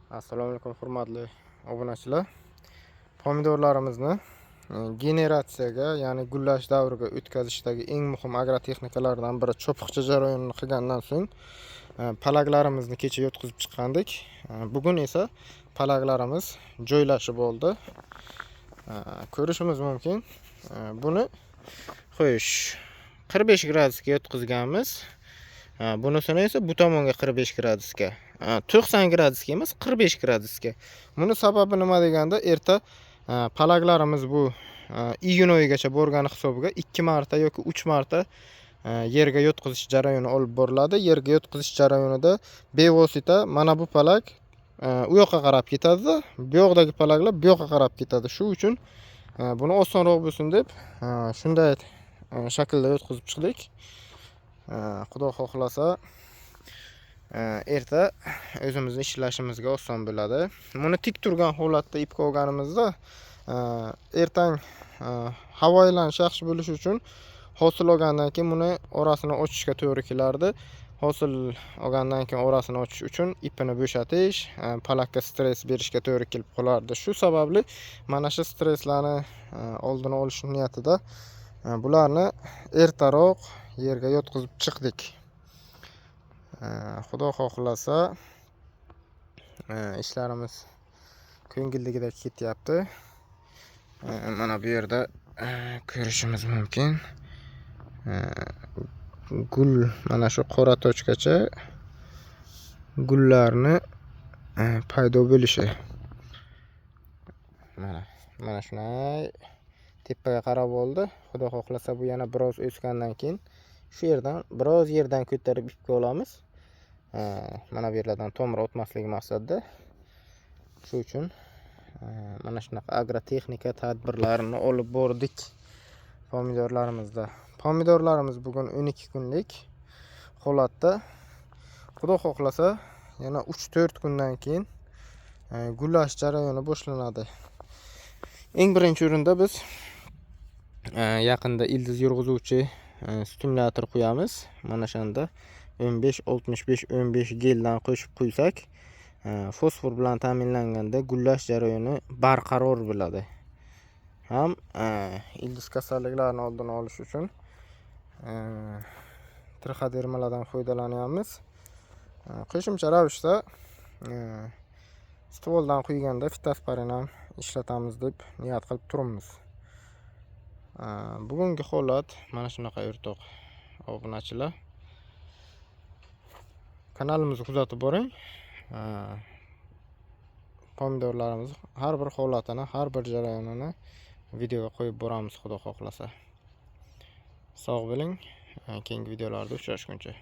Assalomu alaykum hurmatli obunachilar. Pomidorlarimizni generatsiyaga, ya'ni gullash davriga o'tkazishdagi eng muhim agrotexnikalardan biri cho'piqcha jarayonini qilgandan so'ng palaklarimizni kecha yotqizib chiqqandik. Bugun esa palaklarimiz joylashib oldi. Ko'rishimiz mumkin. Buni xo'sh 45 gradusga yotqizganmiz. Bunisini esa bu tomonga 45 gradusga. 90 gradusga emas, 45 gradusga. Buni sababi nima deganda, erta palaklarimiz bu iyun oyigacha borgani hisobiga 2 marta yoki 3 marta yerga yotqizish jarayoni olib boriladi. Yerga yotqizish jarayonida bevosita mana bu palak u yoqqa qarab ketadi, bu yoqdagi palaklar bu yoqqa qarab ketadi. Shu uchun buni osonroq bo'lsin deb shunday shaklda yotqizib chiqdik. Xudo xohlasa erta o'zimizni ishlashimizga oson bo'ladi. Buni tik turgan holatda ipga olganimizda ertang havo aylanishi yaxshi bo'lishi uchun hosil olgandan keyin buni orasini ochishga to'g'ri kelardi. Hosil olgandan keyin orasini ochish uchun ipini bo'shatish, palakka stress berishga to'g'ri kelib qolardi. Shu sababli mana shu stresslarni oldini olish niyatida bularni ertaroq yerga yotqizib chiqdik. Xudo xohlasa ishlarimiz ko'ngildagidek ketyapti. Mana bu yerda ko'rishimiz mumkin. Gul mana shu qora tochgacha gullarni paydo bo'lishi. Mana shunday tepaga qarab oldi. Xudo xohlasa bu yana biroz o'sgandan keyin shu yerdan biroz yerdan ko'tarib ipga olamiz. Mana bu yerlardan tomir o'tmasligi maqsadida. Shu uchun mana shunaqa agrotexnika tadbirlarini olib bordik pomidorlarimizda. Pomidorlarimiz bugun 12 kunlik holatda. Xudo xohlasa yana 3-4 kundan keyin gullash jarayoni boshlanadi. Eng birinchi o'rinda biz yaqinda ildiz yurg'izuvchi stimulyator qo'yamiz. Mana shunda 15-65-15 geldan qo'shib qo'ysak, fosfor bilan ta'minlanganda gullash jarayoni barqaror bo'ladi. Ham ildiz kasalliklarini oldini olish uchun trichodermalardan foydalanyapmiz. Qo'shimcha ravishda stvoldan quyganda fitosporin ham ishlatamiz deb niyat qilib turibmiz. Bugungi holat mana shunaqa o'rtoq obunachilar. Kanalimizni kuzatib boring. Pomidorlarimiz har bir holatini, har bir jarayonini videoga qo'yib boramiz, xudo xohlasa. Sog' bo'ling. Keyingi videolarda uchrashguncha.